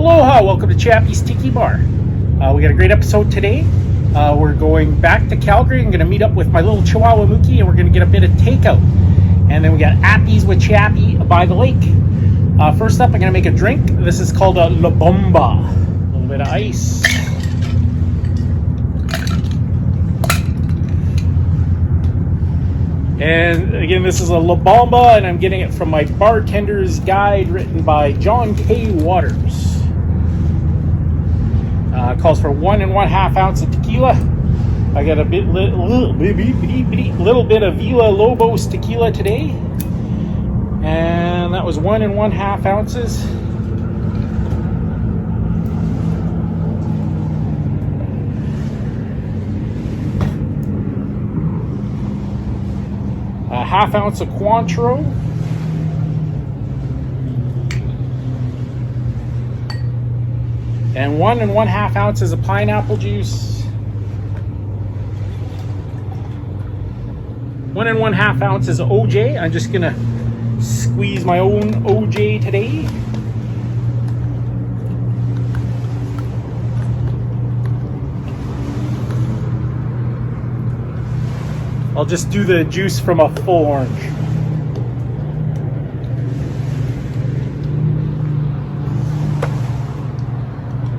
Aloha, welcome to Chappy's Tiki Bar. We got a great episode today. We're going back to Calgary. I'm going to meet up with my little Chihuahua Mookie, and we're going to get a bit of takeout. And then we got Appies with Chappy by the lake. First up, I'm going to make a drink. This is called a Bomba. A little bit of ice. And again, this is a Bomba, and I'm getting it from my Bartender's Guide, written by John K. Waters. Calls for 1 1/2 ounce of tequila. I got a little bit of Vila Lobos tequila today, and that was 1 1/2 ounces. A 1/2 ounce of Cointreau, and 1 1/2 ounces of pineapple juice, 1 1/2 ounces of OJ. I'm just gonna squeeze my own OJ today. I'll just do the juice from a full orange.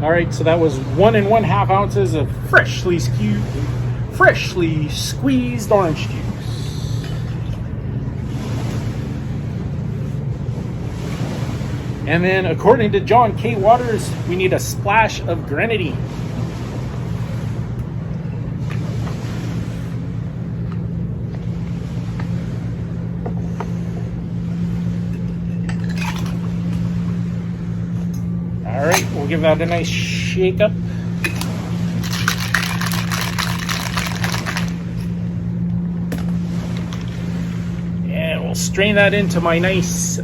Alright, so that was 1 1/2 ounces of freshly squeezed orange juice. And then, according to John K. Waters, we need a splash of grenadine. Alright, we'll give that a nice shake up. And we'll strain that into my nice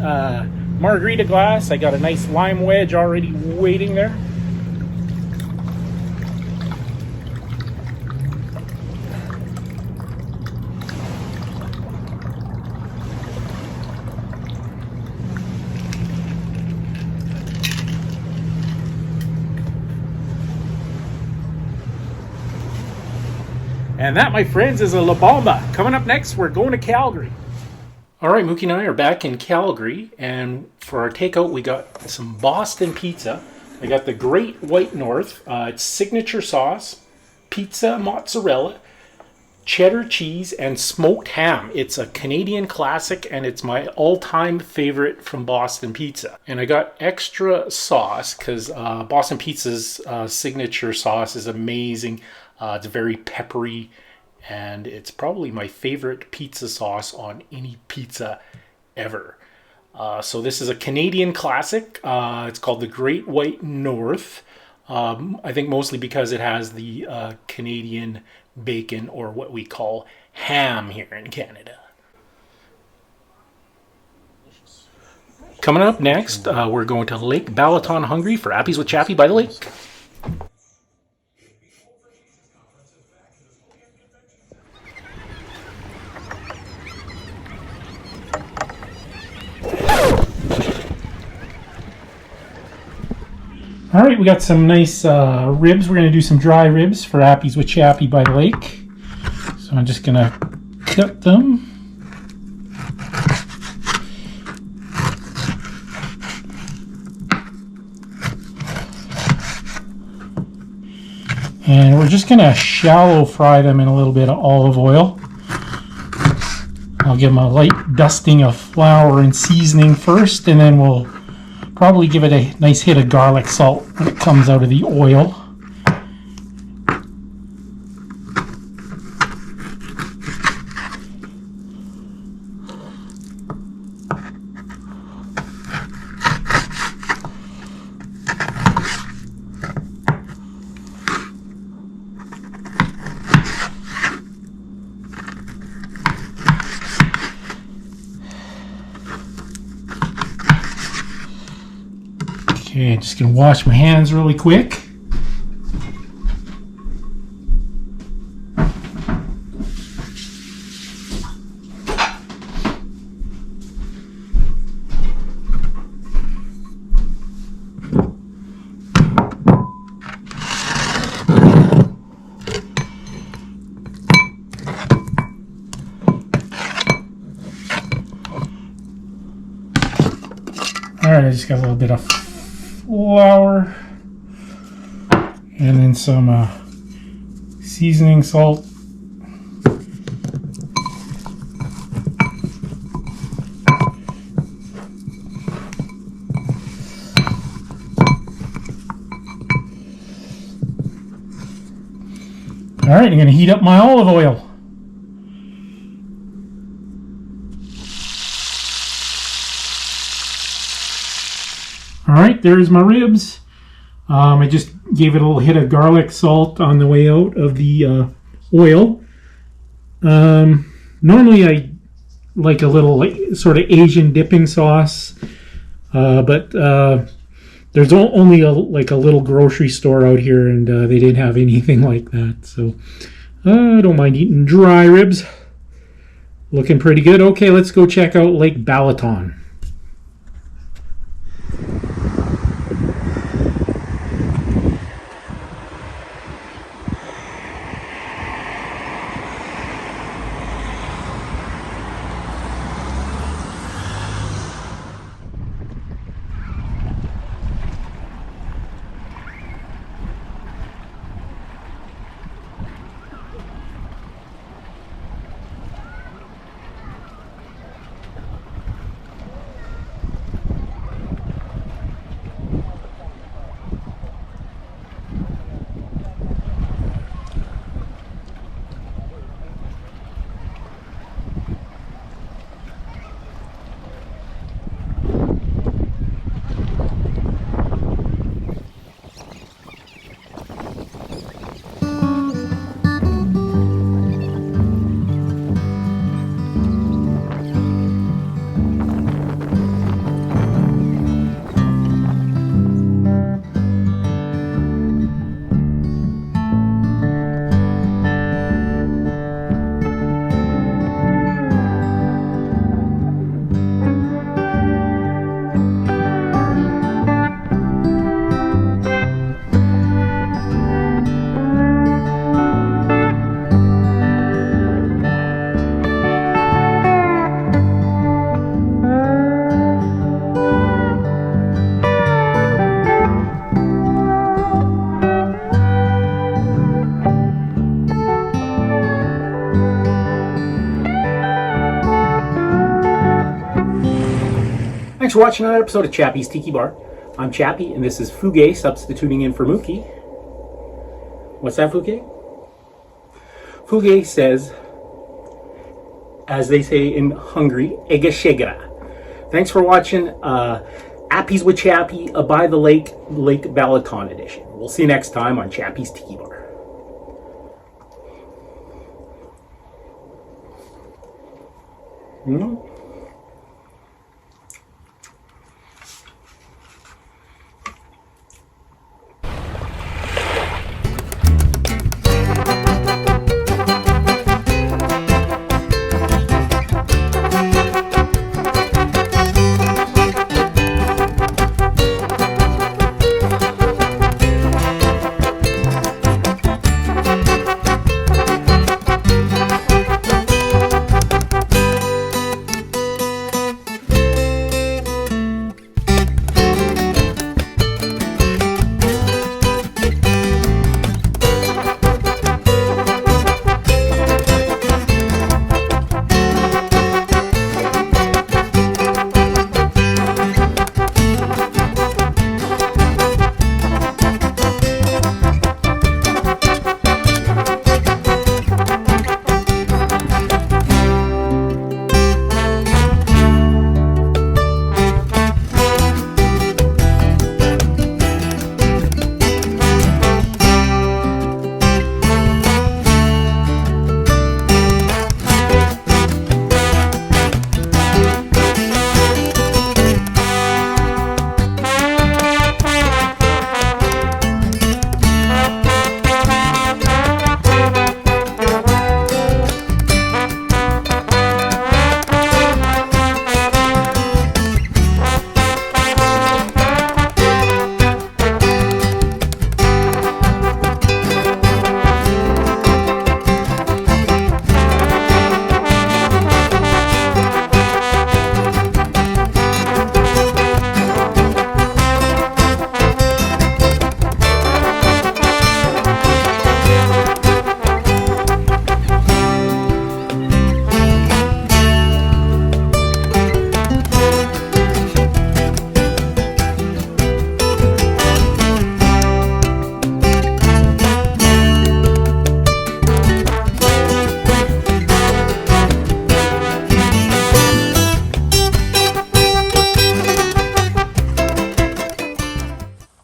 margarita glass. I got a nice lime wedge already waiting there. And that, my friends, is a La Bomba. Coming up next, we're going to Calgary. All right, Mookie and I are back in Calgary, and for our takeout, we got some Boston pizza. I got the Great White North. It's signature sauce, pizza mozzarella, cheddar cheese, and smoked ham. It's a Canadian classic, and it's my all-time favorite from Boston Pizza. And I got extra sauce because Boston Pizza's signature sauce is amazing. It's very peppery, and it's probably my favorite pizza sauce on any pizza ever. So this is a Canadian classic. It's called the Great White North. I think mostly because it has the Canadian bacon, or what we call ham here in Canada. Coming up next, we're going to Lake Balaton, Hungary for Appies with Chappy by the lake. All right, we got some nice ribs. We're going to do some dry ribs for Appies with Chappy by the lake. So I'm just going to cut them. And we're just going to shallow fry them in a little bit of olive oil. I'll give them a light dusting of flour and seasoning first, and then we'll probably give it a nice hit of garlic salt when it comes out of the oil. Okay, just gonna wash my hands really quick. Alright, I just got a little bit of flour. And then some seasoning salt. Alright, I'm going to heat up my olive oil. Alright, there's my ribs. I just gave it a little hit of garlic salt on the way out of the oil. Normally I like a little sort of Asian dipping sauce, but there's only a little grocery store out here, and they didn't have anything like that. So I don't mind eating dry ribs. Looking pretty good. Okay, let's go check out Lake Balaton. Thanks for watching another episode of Chappy's Tiki Bar. I'm Chappy, and this is Fuge substituting in for Mookie. What's that, Fuge? Fuge says, as they say in Hungary, Egészségedre. Thanks for watching Appies with Chappy, by the Lake Balaton edition. We'll see you next time on Chappy's Tiki Bar. Mm-hmm.